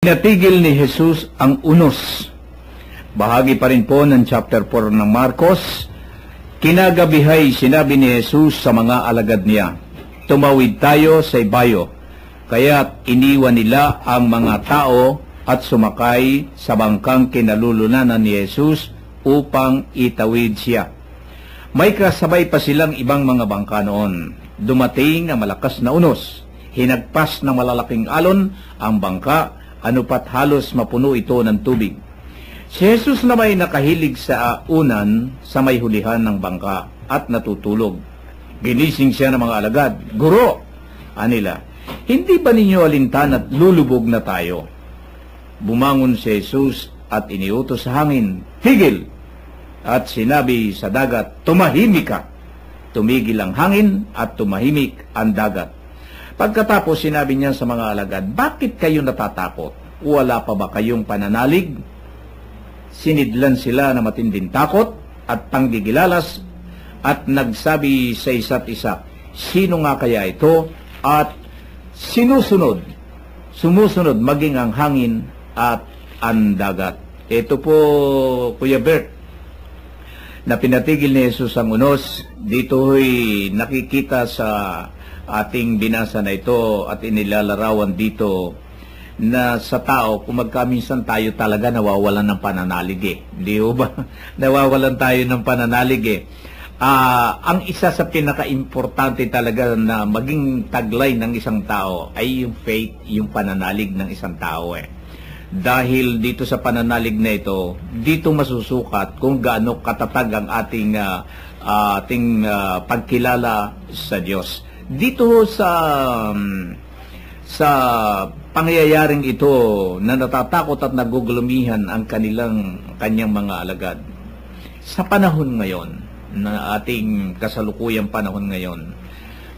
Natigil ni Jesus ang unos. Bahagi pa rin po ng chapter 4 ng Marcos. Kinagabihay sinabi ni Jesus sa mga alagad niya, "Tumawid tayo sa ibayo." Kaya't iniwan nila ang mga tao at sumakay sa bangkang kinalulunanan ni Jesus upang itawid siya. May kasabay pa silang ibang mga bangka noon. Dumating ang malakas na unos. Hinagpas ng malalaking alon ang bangka, ano pat halos mapuno ito ng tubig. Si Jesus na may nakahilig sa unan sa may hulihan ng bangka at natutulog. Ginising siya ng mga alagad, "Guro," anila, "hindi ba ninyo alintan at lulubog na tayo?" Bumangon si Jesus at iniutos sa hangin, "Tigil!" At sinabi sa dagat, "Tumahimik ka!" Tumigil ang hangin at tumahimik ang dagat. Pagkatapos sinabi niya sa mga alagad, "Bakit kayo natatakot? Wala pa ba kayong pananalig?" Sinidlan sila na matinding takot at panggigilalas at nagsabi sa isa't isa, "Sino nga kaya ito?" At sumusunod maging ang hangin at ang dagat. Ito po, Kuya Bert, na pinatigil ni Jesus ang unos. Dito'y nakikita sa ating binasa na ito at inilalarawan dito na sa tao, kung magkaminsan tayo talaga nawawalan ng pananalig Di ba? Nawawalan tayo ng pananalig ang isa sa pinaka-importante talaga na maging taglay ng isang tao ay yung faith, yung pananalig ng isang tao Dahil dito sa pananalig na ito, dito masusukat kung gaano katatag ang ating pagkilala sa Diyos. Dito sa pangyayaring ito na natatakot at nagugulumihan ang kanyang mga alagad. Sa panahon ngayon, na ating kasalukuyang panahon ngayon,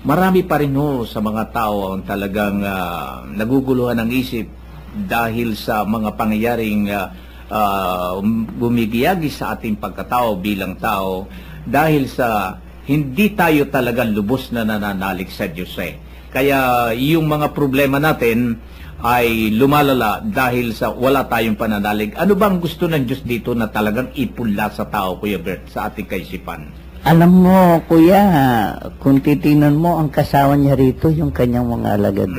marami pa rin sa mga tao ang talagang naguguluhan ng isip dahil sa mga pangyayaring bumigiyagi sa ating pagkatao bilang tao, dahil sa hindi tayo talagang lubos na nananalig sa Diyos Kaya yung mga problema natin ay lumalala dahil sa wala tayong pananalig. Ano bang gusto ng Diyos dito na talagang ipunla sa tao, Kuya Bert, sa ating kaisipan? Alam mo, Kuya, kung titingnan mo, ang kasama niya rito, yung kanyang mga alagad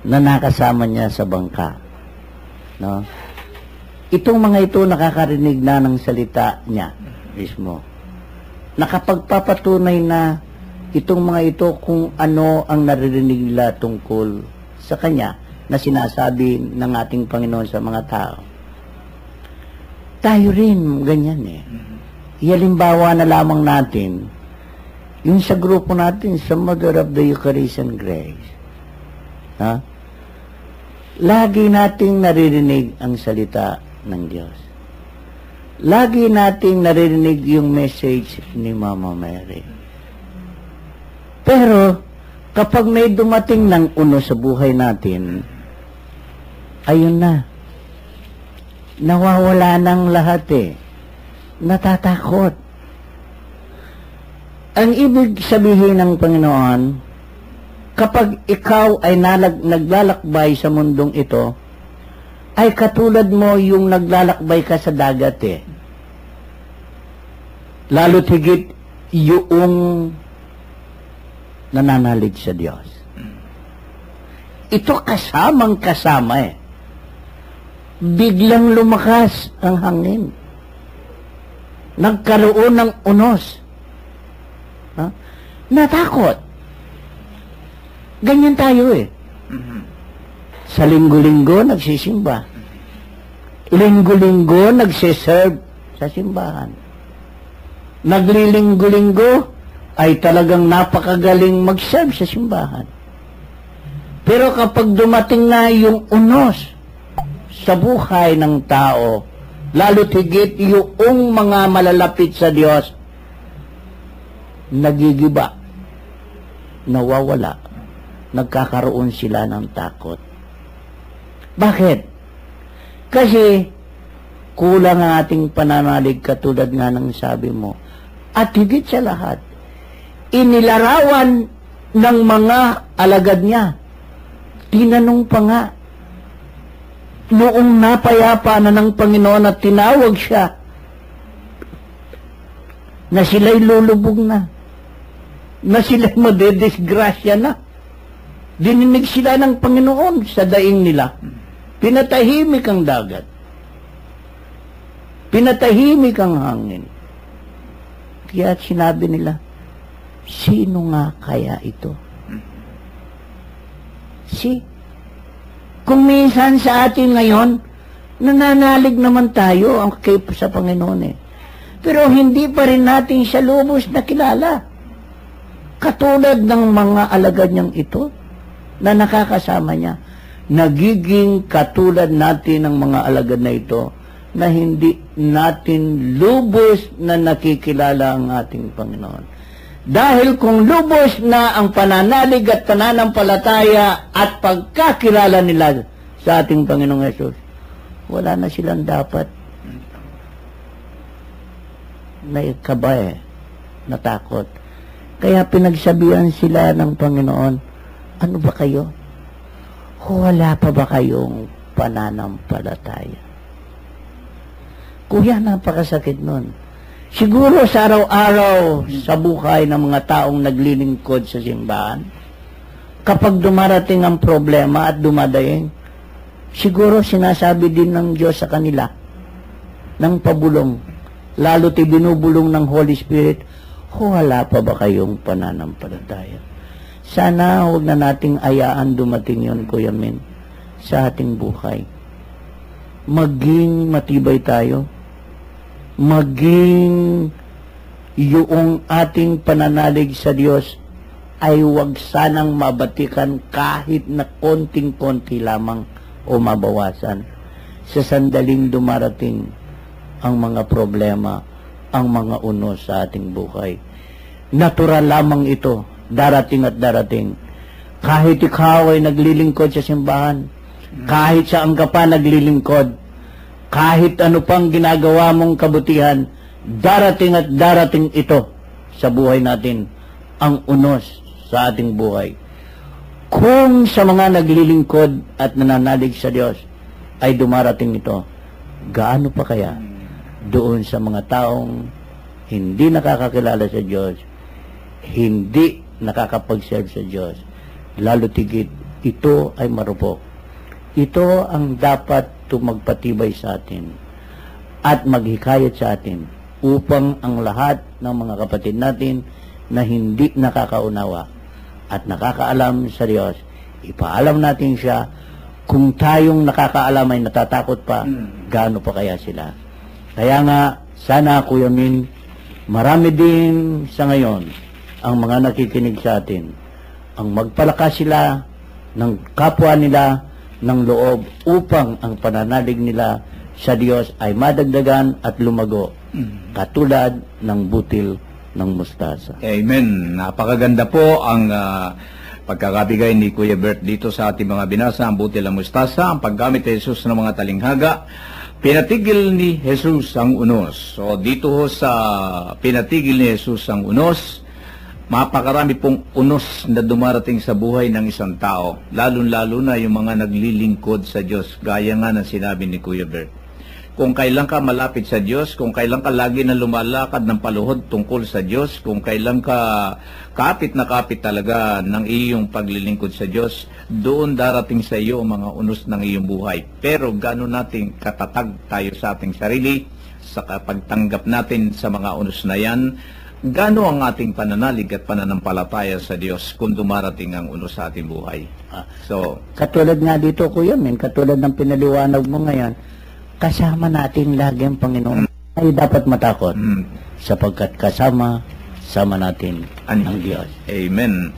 na nakasama niya sa bangka. No? Itong mga ito nakakarinig na ng salita niya mismo. Nakapagpapatunay na itong mga ito kung ano ang naririnig nila tungkol sa Kanya na sinasabi ng ating Panginoon sa mga tao. Tayo rin, ganyan Halimbawa na lamang natin, yung sa grupo natin, sa Mother of the Eucharistic Grace. Lagi nating naririnig ang salita ng Diyos. Lagi nating naririnig yung message ni Mama Mary. Pero, kapag may dumating ng uno sa buhay natin, ayun na. Nawawala ng lahat Natatakot. Ang ibig sabihin ng Panginoon, kapag ikaw ay naglalakbay sa mundong ito, ay katulad mo yung naglalakbay ka sa dagat Lalo't higit yung nananalig sa Diyos. Ito kasamang-kasama Biglang lumakas ang hangin. Nagkaroon ng unos. Natakot. Ganyan tayo Sa linggo-linggo, nagsisimba. Linggo-linggo, nagsiserve sa simbahan. Naglilinggo-linggo, ay talagang napakagaling mag-serve sa simbahan. Pero kapag dumating na yung unos sa buhay ng tao, lalo't higit yung mga malalapit sa Diyos, nagigiba, nawawala, nagkakaroon sila ng takot. Bakit? Kasi kulang ang ating pananalig katulad nga ng sabi mo. At higit sa lahat, inilarawan ng mga alagad niya. Tinanong pa nga, noong napayapa na ng Panginoon at tinawag siya na sila'y lulubog na sila'y madedisgrasya na. Dininig sila ng Panginoon sa daing nila. Pinatahimik ang dagat. Pinatahimik ang hangin. Kaya sinabi nila, sino nga kaya ito? Kung minsan sa atin ngayon, nananalig naman tayo sa Panginoon Pero hindi pa rin natin siya lubos na kilala. Katulad ng mga alagad niyang ito na nakakasama niya. Nagiging katulad natin ng mga alagad na ito na hindi natin lubos na nakikilala ang ating Panginoon. Dahil kung lubos na ang pananalig at pananampalataya at pagkakilala nila sa ating Panginoong Yesus, wala na silang dapat na ikaba natakot. Kaya pinagsabihan sila ng Panginoon, ano ba kayo? Wala pa ba kayong pananampalataya? Kuya, napakasakit nun. Siguro sa araw-araw sa buhay ng mga taong naglilingkod sa simbahan, kapag dumarating ang problema at dumadaing, siguro sinasabi din ng Diyos sa kanila, ng pabulong, lalo't ibinubulong ng Holy Spirit, wala pa ba kayong pananampalataya? Sana huwag na nating ayaan dumating yun, Kuya Min, sa ating buhay. Maging matibay tayo. Maging yung ating pananalig sa Diyos ay huwag sanang mabatikan kahit na konting-konti lamang o mabawasan. Sa sandaling dumarating ang mga problema, ang mga unos sa ating buhay. Natural lamang ito, darating at darating. Kahit ikaw ay naglilingkod sa simbahan, kahit saan ka pa naglilingkod, kahit ano pang ginagawa mong kabutihan, darating at darating ito sa buhay natin, ang unos sa ating buhay. Kung sa mga naglilingkod at nananalig sa Diyos ay dumarating ito, gaano pa kaya doon sa mga taong hindi nakakakilala sa Diyos, hindi nakakapag-serve sa Diyos, lalo tigit, ito ay marupok. Ito ang dapat magpatibay sa atin at maghikayat sa atin upang ang lahat ng mga kapatid natin na hindi nakakaunawa at nakakaalam sa Diyos, ipaalam natin siya. Kung tayong nakakaalam ay natatakot pa, gaano pa kaya sila? Kaya nga, sana Kuya Min, marami din sa ngayon ang mga nakikinig sa atin, ang magpalakas sila ng kapwa nila ng loob upang ang pananalig nila sa Diyos ay madagdagan at lumago katulad ng butil ng mustasa. Amen. Napakaganda po ang pagkakabigay ni Kuya Bert dito sa ating mga binasa, ang butil ng mustasa, ang paggamit ni Jesus ng mga talinghaga. Pinatigil ni Jesus ang unos. So dito sa pinatigil ni Jesus ang unos, mapakarami pong unos na dumarating sa buhay ng isang tao, lalo-lalo na yung mga naglilingkod sa Diyos, gaya nga ng sinabi ni Kuya Bert. Kung kailan ka malapit sa Diyos, kung kailan ka lagi na lumalakad ng paluhod tungkol sa Diyos, kung kailan ka kapit na kapit talaga ng iyong paglilingkod sa Diyos, doon darating sa iyo ang mga unos ng iyong buhay. Pero gano'n natin katatag tayo sa ating sarili, sa pagtanggap natin sa mga unos na yan, gaano ang ating pananalig at pananampalataya sa Diyos kung dumarating ang unos sa ating buhay. So, katulad nga dito, Kuya Min, katulad ng pinaliwanag mo ngayon, kasama natin lagi ang Panginoon. Ay dapat matakot sapagkat kasama natin ang Diyos. Amen.